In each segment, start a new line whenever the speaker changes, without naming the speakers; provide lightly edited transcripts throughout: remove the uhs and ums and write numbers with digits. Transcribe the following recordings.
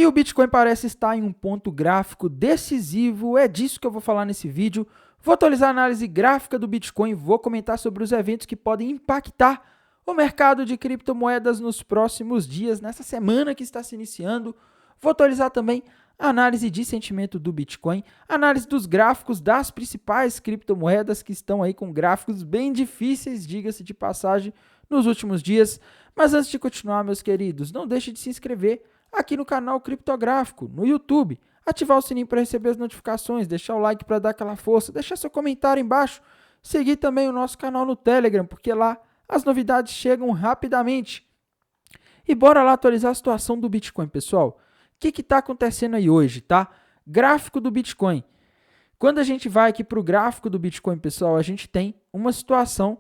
E o Bitcoin parece estar em um ponto gráfico decisivo, é disso que eu vou falar nesse vídeo. Vou atualizar a análise gráfica do Bitcoin, vou comentar sobre os eventos que podem impactar o mercado de criptomoedas nos próximos dias, nessa semana que está se iniciando. Vou atualizar também a análise de sentimento do Bitcoin, análise dos gráficos das principais criptomoedas que estão aí com gráficos bem difíceis, diga-se de passagem, nos últimos dias. Mas antes de continuar, meus queridos, não deixe de se inscrever aqui no canal Criptográfico, no YouTube, ativar o sininho para receber as notificações, deixar o like para dar aquela força, deixar seu comentário embaixo, seguir também o nosso canal no Telegram, porque lá as novidades chegam rapidamente. E bora lá atualizar a situação do Bitcoin, pessoal. O que está acontecendo aí hoje, tá? Gráfico do Bitcoin. Quando a gente vai aqui para o gráfico do Bitcoin, pessoal, a gente tem uma situação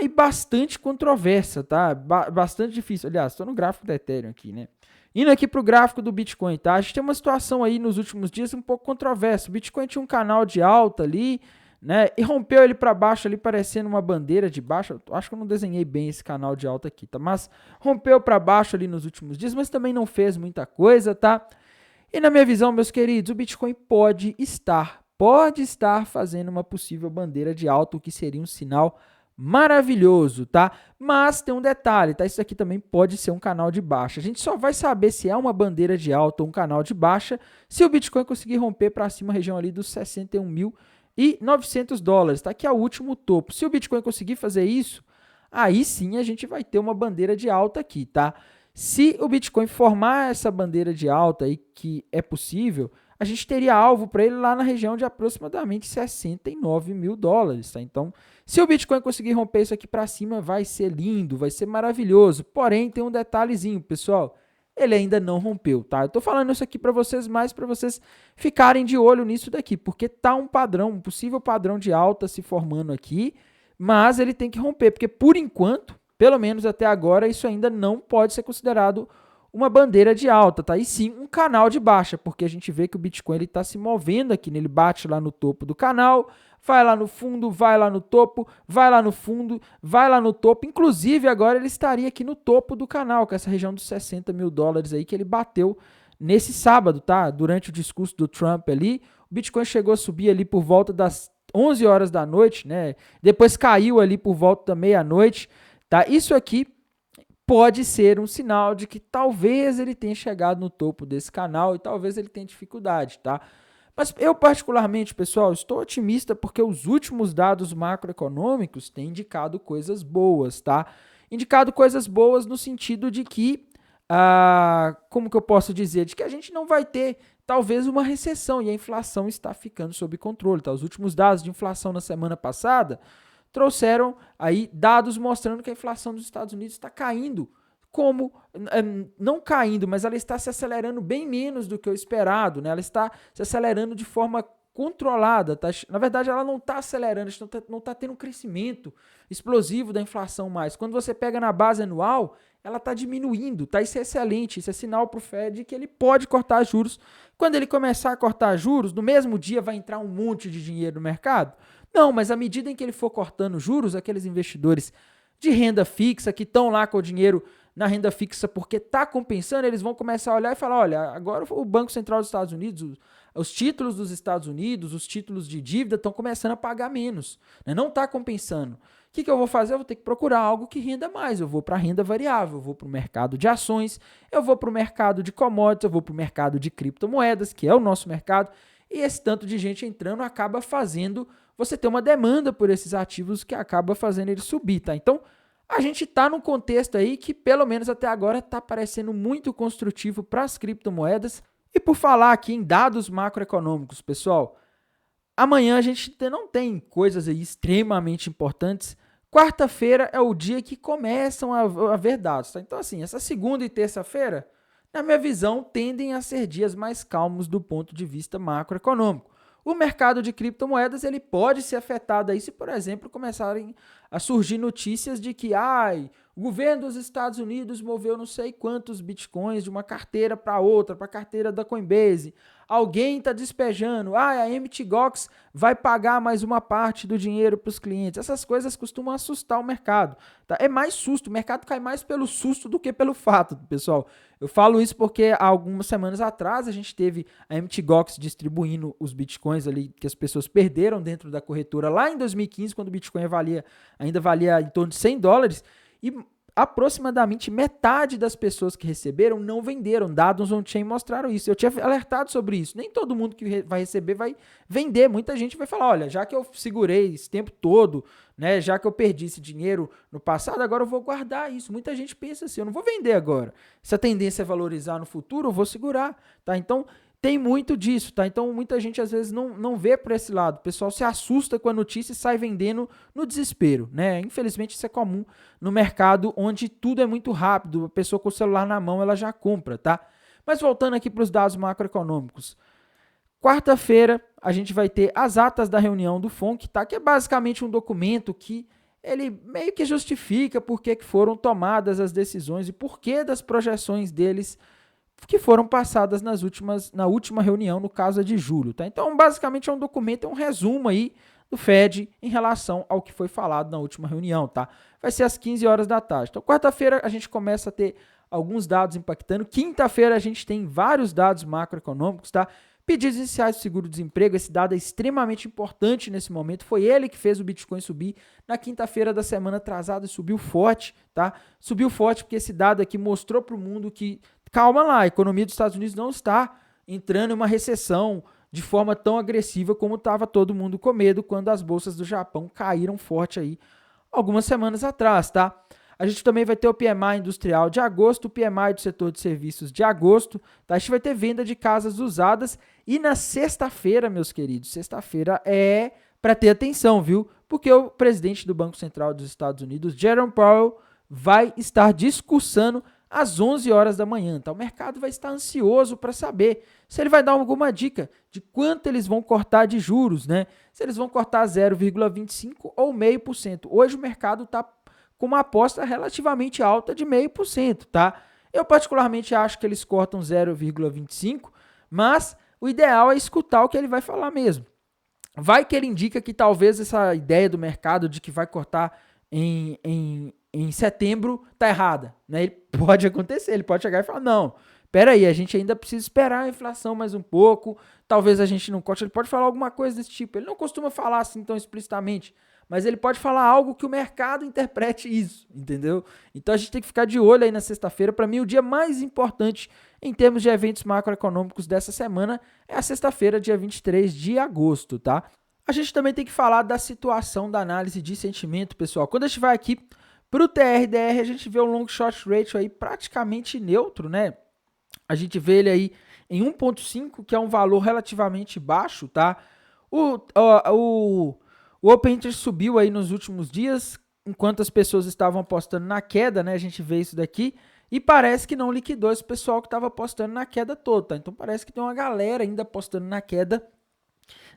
aí bastante controversa, tá? Bastante difícil. Aliás, estou no gráfico da Ethereum aqui, né? Indo aqui para o gráfico do Bitcoin, tá? A gente tem uma situação aí nos últimos dias um pouco controversa. O Bitcoin tinha um canal de alta ali, né? E rompeu ele para baixo ali, parecendo uma bandeira de baixo. Acho que eu não desenhei bem esse canal de alta aqui, tá? Mas rompeu para baixo ali nos últimos dias, mas também não fez muita coisa, tá? E na minha visão, meus queridos, o Bitcoin pode estar fazendo uma possível bandeira de alta, o que seria um sinal maravilhoso, tá? Mas tem um detalhe, tá? Isso aqui também pode ser um canal de baixa. A gente só vai saber se é uma bandeira de alta ou um canal de baixa se o Bitcoin conseguir romper para cima a região ali dos 61.900 dólares, tá? Que é o último topo. Se o Bitcoin conseguir fazer isso, aí sim a gente vai ter uma bandeira de alta aqui, tá? Se o Bitcoin formar essa bandeira de alta aí, que é possível, a gente teria alvo para ele lá na região de aproximadamente 69 mil dólares, tá? Então, se o Bitcoin conseguir romper isso aqui para cima, vai ser lindo, vai ser maravilhoso. Porém, tem um detalhezinho, pessoal, ele ainda não rompeu, tá? Eu tô falando isso aqui para vocês mais para vocês ficarem de olho nisso daqui, porque tá um padrão, um possível padrão de alta se formando aqui, mas ele tem que romper, porque por enquanto, pelo menos até agora, isso ainda não pode ser considerado uma bandeira de alta, tá? E sim um canal de baixa, porque a gente vê que o Bitcoin está se movendo aqui, né? Ele bate lá no topo do canal, vai lá no fundo, vai lá no topo, vai lá no fundo, vai lá no topo. Inclusive, agora ele estaria aqui no topo do canal, com essa região dos 60 mil dólares aí que ele bateu nesse sábado, tá? Durante o discurso do Trump ali, o Bitcoin chegou a subir ali por volta das 11 horas da noite, né? Depois caiu ali por volta da meia-noite, tá? Isso aqui pode ser um sinal de que talvez ele tenha chegado no topo desse canal e talvez ele tenha dificuldade, tá? Mas eu particularmente, pessoal, estou otimista porque os últimos dados macroeconômicos têm indicado coisas boas, tá? Indicado coisas boas no sentido de que, como que eu posso dizer? De que a gente não vai ter talvez uma recessão e a inflação está ficando sob controle, tá? Os últimos dados de inflação na semana passada trouxeram aí dados mostrando que a inflação dos Estados Unidos está caindo, não caindo, mas ela está se acelerando bem menos do que o esperado, né? Ela está se acelerando de forma controlada, tá? Na verdade, ela não está acelerando, não está tendo um crescimento explosivo da inflação mais. Quando você pega na base anual, ela está diminuindo, tá? Isso é excelente, isso é sinal para o Fed que ele pode cortar juros. Quando ele começar a cortar juros, no mesmo dia vai entrar um monte de dinheiro no mercado? Não, mas à medida em que ele for cortando juros, aqueles investidores de renda fixa que estão lá com o dinheiro na renda fixa porque está compensando, eles vão começar a olhar e falar, olha, agora o Banco Central dos Estados Unidos, os títulos dos Estados Unidos, os títulos de dívida estão começando a pagar menos, né? Não está compensando. O que eu vou fazer? Eu vou ter que procurar algo que renda mais. Eu vou para a renda variável, eu vou para o mercado de ações, eu vou para o mercado de commodities, eu vou para o mercado de criptomoedas, que é o nosso mercado, e esse tanto de gente entrando acaba fazendo você ter uma demanda por esses ativos que acaba fazendo ele subir, tá? Então, a gente está num contexto aí que, pelo menos até agora, está parecendo muito construtivo para as criptomoedas. E por falar aqui em dados macroeconômicos, pessoal, amanhã a gente não tem coisas aí extremamente importantes. Quarta-feira é o dia que começam a haver dados, tá? Então, assim, essa segunda e terça-feira, na minha visão, tendem a ser dias mais calmos do ponto de vista macroeconômico. O mercado de criptomoedas ele pode ser afetado aí se, por exemplo, começarem a surgir notícias de que o governo dos Estados Unidos moveu não sei quantos bitcoins de uma carteira para outra, para a carteira da Coinbase. Alguém está despejando, a Mt. Gox vai pagar mais uma parte do dinheiro para os clientes. Essas coisas costumam assustar o mercado. Tá? É mais susto, o mercado cai mais pelo susto do que pelo fato, pessoal. Eu falo isso porque há algumas semanas atrás a gente teve a Mt. Gox distribuindo os bitcoins ali que as pessoas perderam dentro da corretora lá em 2015, quando o bitcoin ainda valia em torno de $100, e aproximadamente metade das pessoas que receberam não venderam. Dados on-chain mostraram isso. Eu tinha alertado sobre isso. Nem todo mundo que vai receber vai vender. Muita gente vai falar, olha, já que eu segurei esse tempo todo, né, já que eu perdi esse dinheiro no passado, agora eu vou guardar isso. Muita gente pensa assim, eu não vou vender agora. Se a tendência é valorizar no futuro, eu vou segurar. Tá? Então, tem muito disso, tá? Então, muita gente às vezes não vê por esse lado. O pessoal se assusta com a notícia e sai vendendo no desespero, né? Infelizmente, isso é comum no mercado onde tudo é muito rápido. A pessoa com o celular na mão, ela já compra, tá? Mas voltando aqui para os dados macroeconômicos. Quarta-feira, a gente vai ter as atas da reunião do FONC, tá? Que é basicamente um documento que ele meio que justifica por que foram tomadas as decisões e por que das projeções deles que foram passadas na última reunião, no caso de julho. Tá? Então, basicamente, é um documento, é um resumo aí do Fed em relação ao que foi falado na última reunião. Tá? Vai ser às 15 horas da tarde. Então, quarta-feira, a gente começa a ter alguns dados impactando. Quinta-feira, a gente tem vários dados macroeconômicos. Tá? Pedidos iniciais do seguro-desemprego, esse dado é extremamente importante nesse momento. Foi ele que fez o Bitcoin subir na quinta-feira da semana atrasada e subiu forte. Tá? Subiu forte porque esse dado aqui mostrou para o mundo que calma lá, a economia dos Estados Unidos não está entrando em uma recessão de forma tão agressiva como estava todo mundo com medo quando as bolsas do Japão caíram forte aí algumas semanas atrás, tá? A gente também vai ter o PMI industrial de agosto, o PMI do setor de serviços de agosto, tá? A gente vai ter venda de casas usadas e na sexta-feira, meus queridos, sexta-feira é para ter atenção, viu? Porque o presidente do Banco Central dos Estados Unidos, Jerome Powell, vai estar discursando às 11 horas da manhã. Tá? O mercado vai estar ansioso para saber se ele vai dar alguma dica de quanto eles vão cortar de juros, né? Se eles vão cortar 0,25% ou 0,5%. Hoje o mercado está com uma aposta relativamente alta de 0,5%, tá? Eu particularmente acho que eles cortam 0,25%, mas o ideal é escutar o que ele vai falar mesmo. Vai que ele indica que talvez essa ideia do mercado de que vai cortar em setembro tá errada, né? Ele pode acontecer, ele pode chegar e falar, não, peraí, a gente ainda precisa esperar a inflação mais um pouco, talvez a gente não corte, ele pode falar alguma coisa desse tipo, ele não costuma falar assim tão explicitamente, mas ele pode falar algo que o mercado interprete isso, entendeu? Então a gente tem que ficar de olho aí na sexta-feira. Para mim, o dia mais importante em termos de eventos macroeconômicos dessa semana é a sexta-feira, dia 23 de agosto, tá? A gente também tem que falar da situação da análise de sentimento, pessoal. Quando a gente vai aqui para o TRDR, a gente vê o long short ratio aí praticamente neutro, né? A gente vê ele aí em 1,5, que é um valor relativamente baixo, tá? O Open Interest subiu aí nos últimos dias, enquanto as pessoas estavam apostando na queda, né? A gente vê isso daqui e parece que não liquidou esse pessoal que estava apostando na queda toda, tá? Então parece que tem uma galera ainda apostando na queda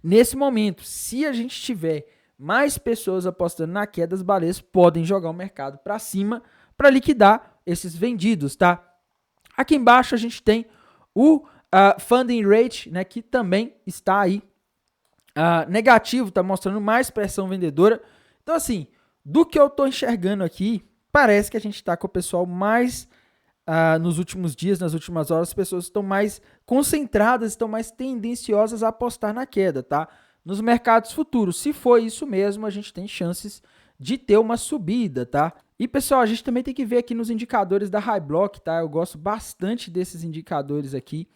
nesse momento. Se a gente tiver mais pessoas apostando na queda, as baleias podem jogar o mercado para cima para liquidar esses vendidos, tá? Aqui embaixo a gente tem o funding rate, né, que também está aí negativo, está mostrando mais pressão vendedora. Então, assim, do que eu estou enxergando aqui, parece que a gente está com o pessoal mais, nos últimos dias, nas últimas horas, as pessoas estão mais concentradas, estão mais tendenciosas a apostar na queda, tá? Nos mercados futuros. Se for isso mesmo, a gente tem chances de ter uma subida, tá? E, pessoal, a gente também tem que ver aqui nos indicadores da High Block, tá? Eu gosto bastante desses indicadores aqui.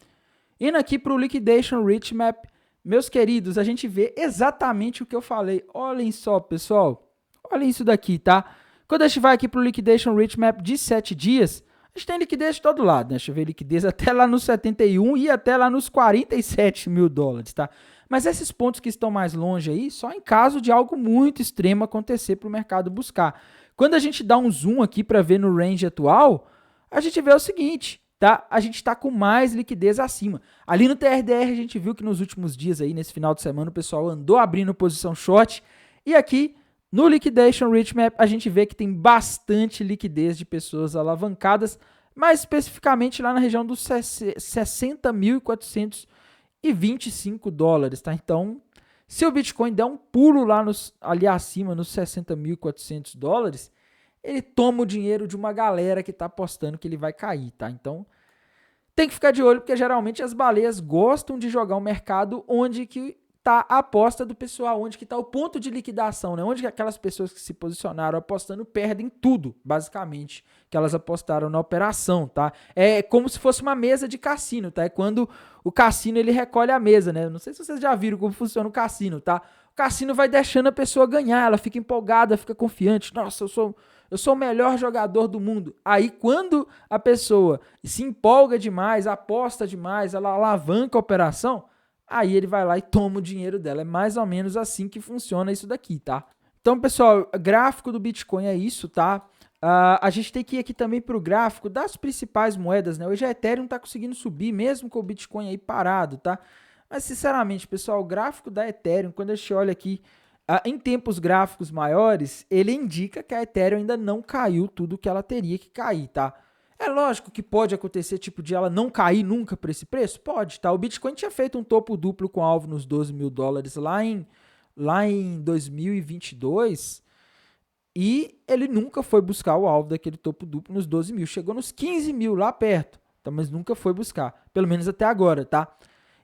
Indo aqui para o Liquidation Rate Map, meus queridos, a gente vê exatamente o que eu falei. Olhem só, pessoal. Olhem isso daqui, tá? Quando a gente vai aqui para o Liquidation Rate Map de 7 dias, a gente tem liquidez de todo lado, né? Deixa eu ver liquidez até lá nos 71 e até lá nos 47 mil dólares, tá? Mas esses pontos que estão mais longe aí, só em caso de algo muito extremo acontecer para o mercado buscar. Quando a gente dá um zoom aqui para ver no range atual, a gente vê o seguinte, tá? A gente está com mais liquidez acima. Ali no TRDR a gente viu que nos últimos dias aí, nesse final de semana, o pessoal andou abrindo posição short. E aqui No Liquidation Rich Map, a gente vê que tem bastante liquidez de pessoas alavancadas, mais especificamente lá na região dos 60.425 dólares, tá? Então, se o Bitcoin der um pulo lá ali acima, nos 60.400 dólares, ele toma o dinheiro de uma galera que está apostando que ele vai cair, tá? Então, tem que ficar de olho, porque geralmente as baleias gostam de jogar um mercado onde que tá a aposta do pessoal, onde que tá o ponto de liquidação, né? Onde que aquelas pessoas que se posicionaram apostando perdem tudo, basicamente, que elas apostaram na operação, tá? É como se fosse uma mesa de cassino, tá? É quando o cassino ele recolhe a mesa, né? Não sei se vocês já viram como funciona o cassino, tá? O cassino vai deixando a pessoa ganhar, ela fica empolgada, fica confiante. Nossa, eu sou o melhor jogador do mundo. Aí, quando a pessoa se empolga demais, aposta demais, ela alavanca a operação, aí ele vai lá e toma o dinheiro dela. É mais ou menos assim que funciona isso daqui, tá? Então, pessoal, gráfico do Bitcoin é isso, tá? A gente tem que ir aqui também para o gráfico das principais moedas, né? Hoje a Ethereum está conseguindo subir, mesmo com o Bitcoin aí parado, tá? Mas, sinceramente, pessoal, o gráfico da Ethereum, quando a gente olha aqui em tempos gráficos maiores, ele indica que a Ethereum ainda não caiu tudo que ela teria que cair, tá? É lógico que pode acontecer, tipo, de ela não cair nunca para esse preço? Pode, tá? O Bitcoin tinha feito um topo duplo com alvo nos 12 mil dólares lá em 2022 e ele nunca foi buscar o alvo daquele topo duplo nos 12 mil. Chegou nos 15 mil lá perto, tá? Mas nunca foi buscar, pelo menos até agora, tá?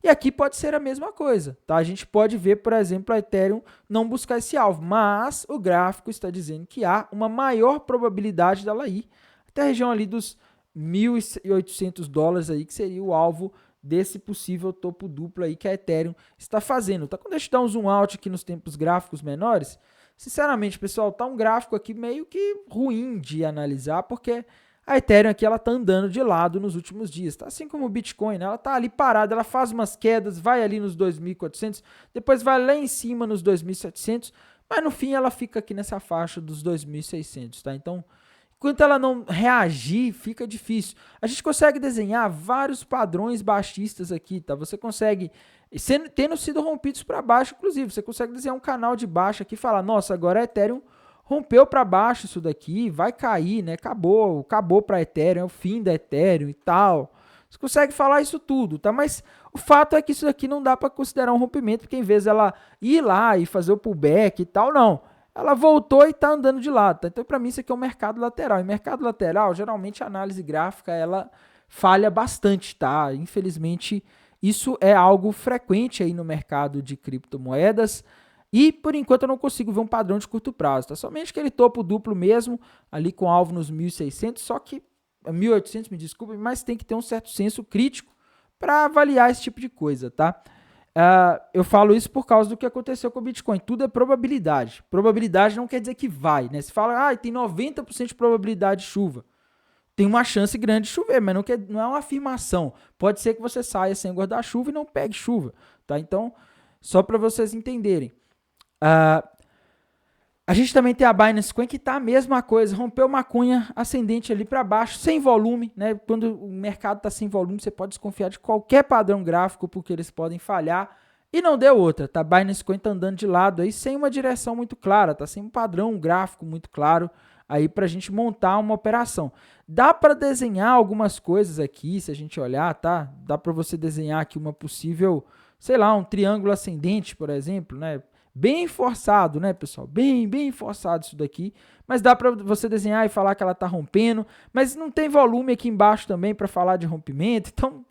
E aqui pode ser a mesma coisa, tá? A gente pode ver, por exemplo, a Ethereum não buscar esse alvo, mas o gráfico está dizendo que há uma maior probabilidade dela ir até a região ali dos 1.800 dólares aí, que seria o alvo desse possível topo duplo aí que a Ethereum está fazendo, tá? Quando a gente dá um zoom out aqui nos tempos gráficos menores, sinceramente, pessoal, tá um gráfico aqui meio que ruim de analisar, porque a Ethereum aqui, ela tá andando de lado nos últimos dias, tá? Assim como o Bitcoin, né? Ela tá ali parada, ela faz umas quedas, vai ali nos 2.400, depois vai lá em cima nos 2.700, mas no fim ela fica aqui nessa faixa dos 2.600, tá? Então, enquanto ela não reagir, fica difícil. A gente consegue desenhar vários padrões baixistas aqui, tá? Você consegue, tendo sido rompidos para baixo, inclusive, você consegue desenhar um canal de baixa aqui e falar, nossa, agora a Ethereum rompeu para baixo isso daqui, vai cair, né? Acabou para a Ethereum, é o fim da Ethereum e tal. Você consegue falar isso tudo, tá? Mas o fato é que isso aqui não dá para considerar um rompimento, porque em vez dela ir lá e fazer o pullback e tal, não. Ela voltou e está andando de lado, tá? Então, para mim, isso aqui é um mercado lateral. E mercado lateral, geralmente, a análise gráfica, ela falha bastante, tá? Infelizmente, isso é algo frequente aí no mercado de criptomoedas. E, por enquanto, eu não consigo ver um padrão de curto prazo, tá? Somente aquele topo duplo mesmo, ali com alvo nos 1.600, só que 1.800, me desculpe, mas tem que ter um certo senso crítico para avaliar esse tipo de coisa, tá? Eu falo isso por causa do que aconteceu com o Bitcoin. Tudo é probabilidade. Probabilidade não quer dizer que vai, né? Se fala, tem 90% de probabilidade de chuva. Tem uma chance grande de chover, mas não é uma afirmação. Pode ser que você saia sem guarda-chuva e não pegue chuva, tá? Então, só para vocês entenderem. A gente também tem a Binance Coin, que tá a mesma coisa, rompeu uma cunha ascendente ali para baixo, sem volume, né? Quando o mercado está sem volume, você pode desconfiar de qualquer padrão gráfico, porque eles podem falhar, e não deu outra, tá? Binance Coin tá andando de lado aí, sem uma direção muito clara, tá? Sem um padrão gráfico muito claro aí para a gente montar uma operação. Dá para desenhar algumas coisas aqui, se a gente olhar, tá? Dá para você desenhar aqui uma possível, sei lá, um triângulo ascendente, por exemplo, né? Bem forçado, né, pessoal? Bem forçado isso daqui. Mas dá para você desenhar e falar que ela tá rompendo. Mas não tem volume aqui embaixo também para falar de rompimento. Então,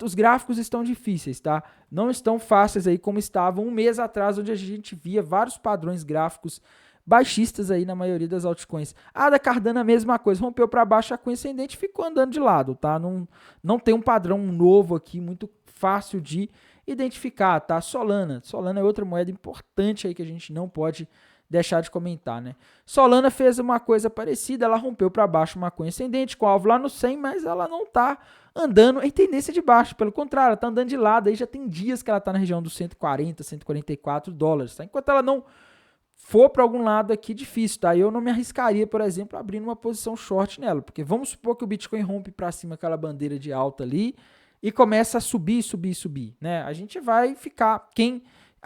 os gráficos estão difíceis, tá? Não estão fáceis aí como estavam um mês atrás, onde a gente via vários padrões gráficos baixistas aí na maioria das altcoins. A da Cardano a mesma coisa. Rompeu para baixo a cunha ascendente e ficou andando de lado, tá? Não tem um padrão novo aqui, muito fácil de identificar, tá? Solana é outra moeda importante aí que a gente não pode deixar de comentar, né? Solana fez uma coisa parecida, ela rompeu para baixo uma cunha ascendente com alvo lá no 100, mas ela não tá andando em tendência de baixo, pelo contrário, ela tá andando de lado, aí já tem dias que ela tá na região dos 140, 144 dólares, tá? Enquanto ela não for para algum lado aqui, difícil, tá? Eu não me arriscaria, por exemplo, abrindo uma posição short nela, porque vamos supor que o Bitcoin rompe para cima aquela bandeira de alta ali, e começa a subir, né? A gente vai ficar,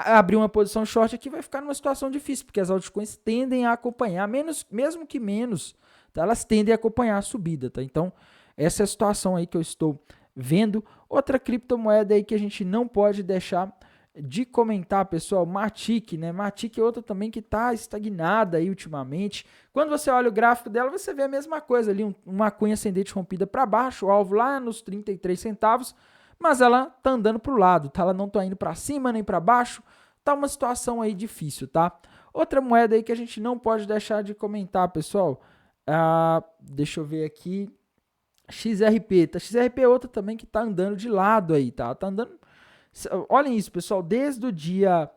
abrir uma posição short aqui vai ficar numa situação difícil, porque as altcoins tendem a acompanhar, mesmo que menos, tá? Elas tendem a acompanhar a subida, tá? Então, essa é a situação aí que eu estou vendo. Outra criptomoeda aí que a gente não pode deixar de comentar, pessoal, Matic, né? Matic é outra também que está estagnada aí ultimamente. Quando você olha o gráfico dela, você vê a mesma coisa ali, uma cunha ascendente rompida para baixo, o alvo lá nos 33 centavos, mas ela tá andando para o lado, tá? Ela não tá indo para cima nem para baixo, tá uma situação aí difícil, tá? Outra moeda aí que a gente não pode deixar de comentar, pessoal, deixa eu ver aqui, XRP, tá? XRP é outra também que tá andando de lado aí, tá? Tá andando. Olhem isso, pessoal, desde o dia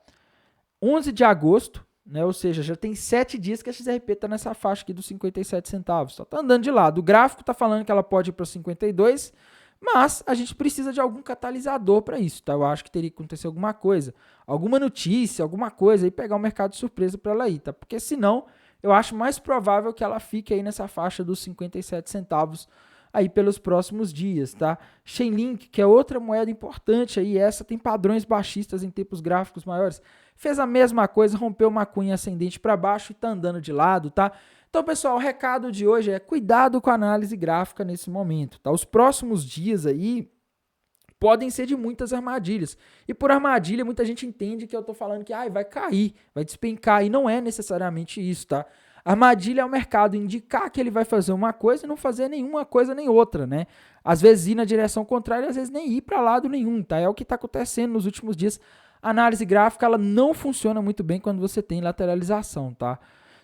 11 de agosto, né, ou seja, já tem 7 dias que a XRP está nessa faixa aqui dos 57 centavos. Tá andando de lado. O gráfico está falando que ela pode ir para 52, mas a gente precisa de algum catalisador para isso. Tá? Eu acho que teria que acontecer alguma coisa, alguma notícia, alguma coisa, e pegar o mercado de surpresa para ela ir. Tá? Porque senão, eu acho mais provável que ela fique aí nessa faixa dos 57 centavos aí pelos próximos dias, tá? Chainlink, que é outra moeda importante aí, essa tem padrões baixistas em tempos gráficos maiores, fez a mesma coisa, rompeu uma cunha ascendente para baixo e tá andando de lado, tá? Então, pessoal, o recado de hoje é cuidado com a análise gráfica nesse momento, tá? Os próximos dias aí podem ser de muitas armadilhas. E por armadilha, muita gente entende que eu tô falando que vai cair, vai despencar, e não é necessariamente isso, tá? Armadilha é o mercado indicar que ele vai fazer uma coisa e não fazer nenhuma coisa nem outra, né? Às vezes ir na direção contrária, às vezes nem ir para lado nenhum, tá? É o que está acontecendo nos últimos dias. A análise gráfica, ela não funciona muito bem quando você tem lateralização, tá?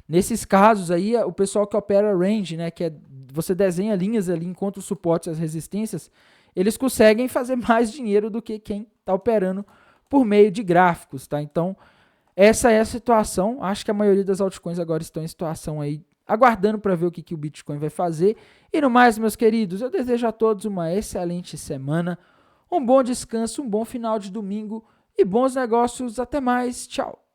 Nesses casos aí, o pessoal que opera range, né, que é você desenha linhas ali, encontra os suportes e as resistências, eles conseguem fazer mais dinheiro do que quem está operando por meio de gráficos, tá? Então, essa é a situação. Acho que a maioria das altcoins agora estão em situação aí, aguardando para ver o que o Bitcoin vai fazer. E no mais, meus queridos, eu desejo a todos uma excelente semana, um bom descanso, um bom final de domingo e bons negócios. Até mais. Tchau.